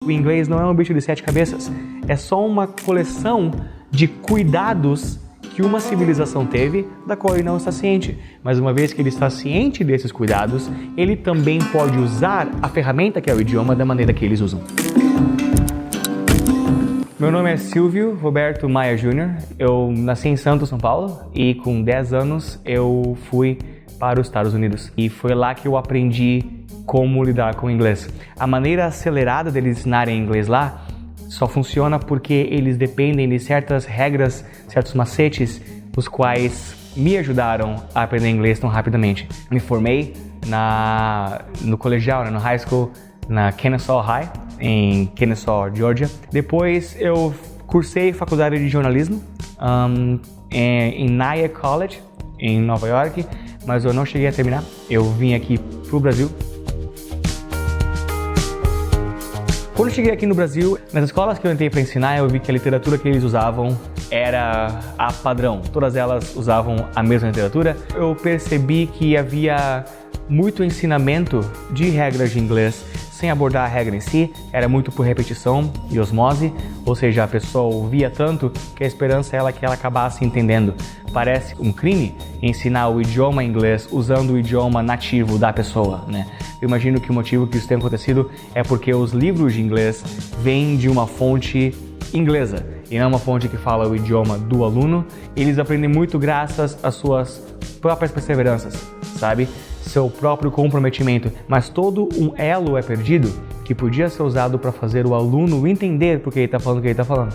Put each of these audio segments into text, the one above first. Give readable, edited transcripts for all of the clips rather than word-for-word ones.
o inglês não é um bicho de 7 cabeças. É só uma coleção de cuidados que uma civilização teve, da qual ele não está ciente. Mas uma vez que ele está ciente desses cuidados, ele também pode usar a ferramenta que é o idioma da maneira que eles usam. Meu nome é Silvio Roberto Maia Jr. Eu nasci em Santos, São Paulo, e com 10 anos eu fui para os Estados Unidos. E foi lá que eu aprendi como lidar com o inglês. A maneira acelerada deles ensinarem inglês lá só funciona porque eles dependem de certas regras, certos macetes, os quais me ajudaram a aprender inglês tão rapidamente. Me formei no colegial, no high school, na Kennesaw High, em Kennesaw, Georgia. Depois eu cursei faculdade de jornalismo em Nyack College, em Nova York, mas eu não cheguei a terminar. Eu vim aqui pro Brasil. Quando eu cheguei aqui no Brasil, nas escolas que eu entrei para ensinar, eu vi que a literatura que eles usavam era a padrão. Todas elas usavam a mesma literatura. Eu percebi que havia muito ensinamento de regras de inglês sem abordar a regra em si, era muito por repetição e osmose, ou seja, a pessoa ouvia tanto que a esperança era que ela acabasse entendendo. Parece um crime ensinar o idioma inglês usando o idioma nativo da pessoa, né? Eu imagino que o motivo que isso tenha acontecido é porque os livros de inglês vêm de uma fonte inglesa e não uma fonte que fala o idioma do aluno. Eles aprendem muito graças às suas próprias perseveranças, sabe? Seu próprio comprometimento, mas todo um elo é perdido que podia ser usado para fazer o aluno entender por que ele está falando o que ele está falando.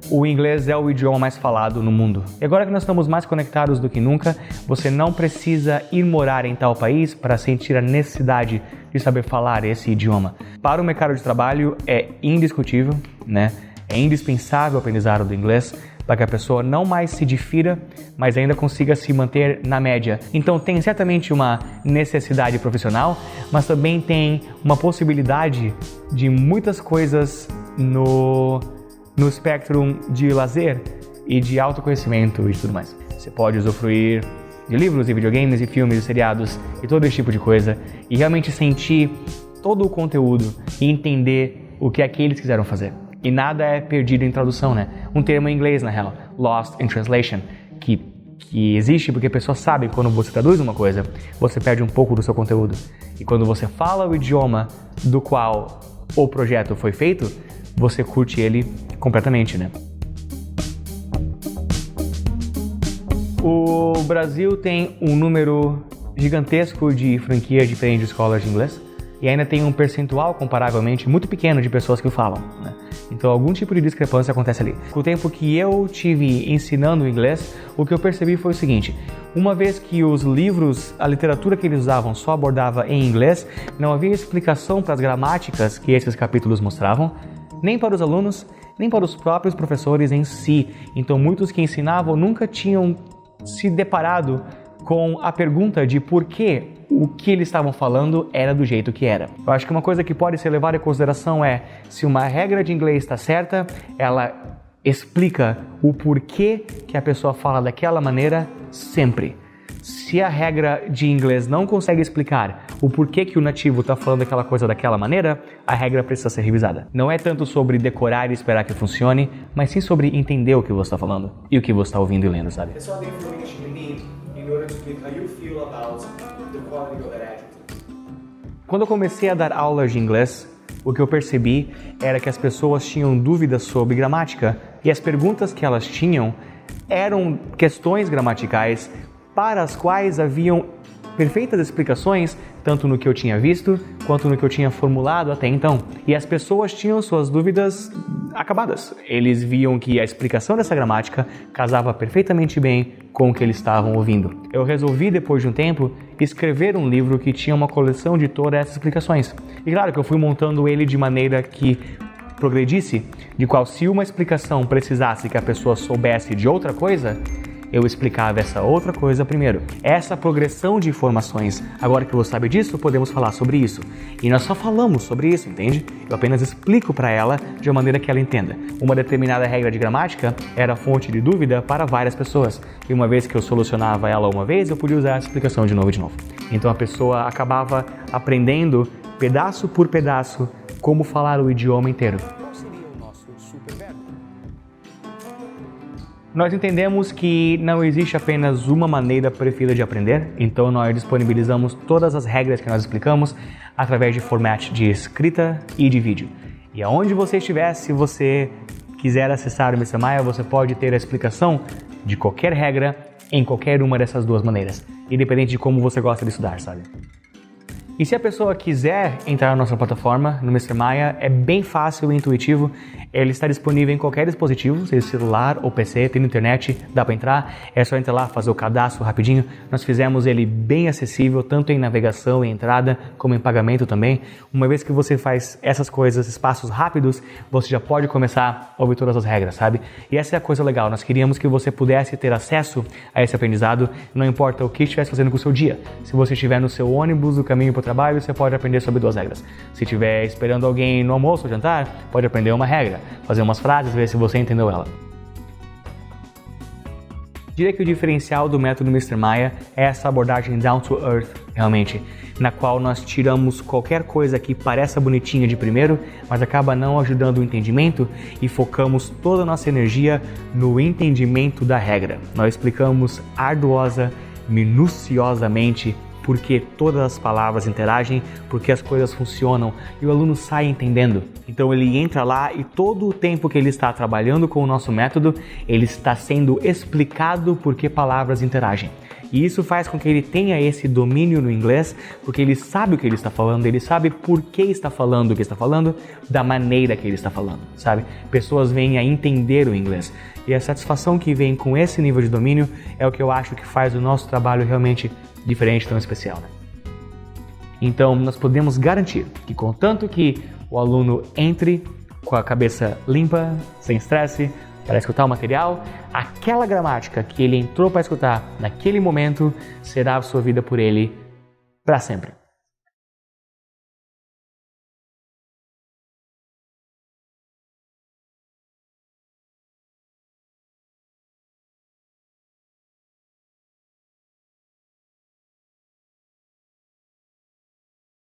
O inglês é o idioma mais falado no mundo. E agora que nós estamos mais conectados do que nunca, você não precisa ir morar em tal país para sentir a necessidade de saber falar esse idioma. Para o mercado de trabalho é indiscutível, né? É indispensável o aprendizado do inglês para que a pessoa não mais se difira, mas ainda consiga se manter na média. Então tem certamente uma necessidade profissional, mas também tem uma possibilidade de muitas coisas no espectro de lazer e de autoconhecimento e tudo mais. Você pode usufruir de livros e videogames e filmes e seriados e todo esse tipo de coisa e realmente sentir todo o conteúdo e entender o que aqueles quiseram fazer. E nada é perdido em tradução, né? Um termo em inglês, na real, lost in translation, que existe porque pessoas sabem que quando você traduz uma coisa, você perde um pouco do seu conteúdo. E quando você fala o idioma do qual o projeto foi feito, você curte ele completamente, né? O Brasil tem um número gigantesco de franquias diferentes de escolas de inglês e ainda tem um percentual comparavelmente muito pequeno de pessoas que o falam, né? Então algum tipo de discrepância acontece ali. Com o tempo que eu tive ensinando inglês, o que eu percebi foi o seguinte: uma vez que os livros, a literatura que eles usavam só abordava em inglês, não havia explicação para as gramáticas que esses capítulos mostravam, nem para os alunos, nem para os próprios professores em si. Então muitos que ensinavam nunca tinham se deparado com a pergunta de por que o que eles estavam falando era do jeito que era. Eu acho que uma coisa que pode ser levada em consideração é, se uma regra de inglês está certa, ela explica o porquê que a pessoa fala daquela maneira sempre. Se a regra de inglês não consegue explicar o porquê que o nativo está falando aquela coisa daquela maneira, a regra precisa ser revisada. Não é tanto sobre decorar e esperar que funcione, mas sim sobre entender o que você está falando e o que você está ouvindo e lendo, sabe? Quando eu comecei a dar aulas de inglês, o que eu percebi era que as pessoas tinham dúvidas sobre gramática e as perguntas que elas tinham eram questões gramaticais para as quais haviam perfeitas explicações, tanto no que eu tinha visto, quanto no que eu tinha formulado até então. E as pessoas tinham suas dúvidas acabadas. Eles viam que a explicação dessa gramática casava perfeitamente bem com o que eles estavam ouvindo. Eu resolvi, depois de um tempo, escrever um livro que tinha uma coleção de todas essas explicações. E claro que eu fui montando ele de maneira que progredisse, de qual se uma explicação precisasse que a pessoa soubesse de outra coisa, eu explicava essa outra coisa primeiro. Essa progressão de informações. Agora que você sabe disso, podemos falar sobre isso. E nós só falamos sobre isso, entende? Eu apenas explico para ela de uma maneira que ela entenda. Uma determinada regra de gramática era fonte de dúvida para várias pessoas. E uma vez que eu solucionava ela uma vez, eu podia usar a explicação de novo e de novo. Então a pessoa acabava aprendendo pedaço por pedaço como falar o idioma inteiro. Qual seria o nosso superverbo? Nós entendemos que não existe apenas uma maneira preferida de aprender, então nós disponibilizamos todas as regras que nós explicamos através de formato de escrita e de vídeo. E aonde você estiver, se você quiser acessar o Mr. Maia, você pode ter a explicação de qualquer regra em qualquer uma dessas duas maneiras, independente de como você gosta de estudar, sabe? E se a pessoa quiser entrar na nossa plataforma, no Mr. Maia, é bem fácil e intuitivo. Ele está disponível em qualquer dispositivo, seja celular ou PC, tem internet, dá para entrar. É só entrar lá, fazer o cadastro rapidinho. Nós fizemos ele bem acessível, tanto em navegação e entrada, como em pagamento também. Uma vez que você faz essas coisas, esses passos rápidos, você já pode começar a ouvir todas as regras, sabe? E essa é a coisa legal. Nós queríamos que você pudesse ter acesso a esse aprendizado, não importa o que estivesse fazendo com o seu dia. Se você estiver no seu ônibus, no caminho para o trabalho, você pode aprender sobre duas regras. Se estiver esperando alguém no almoço ou jantar, pode aprender uma regra, fazer umas frases, ver se você entendeu ela. Diria que o diferencial do método Mr. Maia é essa abordagem down to earth, realmente, na qual nós tiramos qualquer coisa que pareça bonitinha de primeiro, mas acaba não ajudando o entendimento e focamos toda a nossa energia no entendimento da regra. Nós explicamos arduosa, minuciosamente, porque todas as palavras interagem, porque as coisas funcionam e o aluno sai entendendo. Então ele entra lá e todo o tempo que ele está trabalhando com o nosso método, ele está sendo explicado por que palavras interagem. E isso faz com que ele tenha esse domínio no inglês, porque ele sabe o que ele está falando, ele sabe por que está falando o que está falando, da maneira que ele está falando, sabe? Pessoas vêm a entender o inglês. E a satisfação que vem com esse nível de domínio é o que eu acho que faz o nosso trabalho realmente diferente, tão especial, né? Então, nós podemos garantir que, contanto que o aluno entre com a cabeça limpa, sem estresse, para escutar o material, aquela gramática que ele entrou para escutar naquele momento será absorvida por ele para sempre.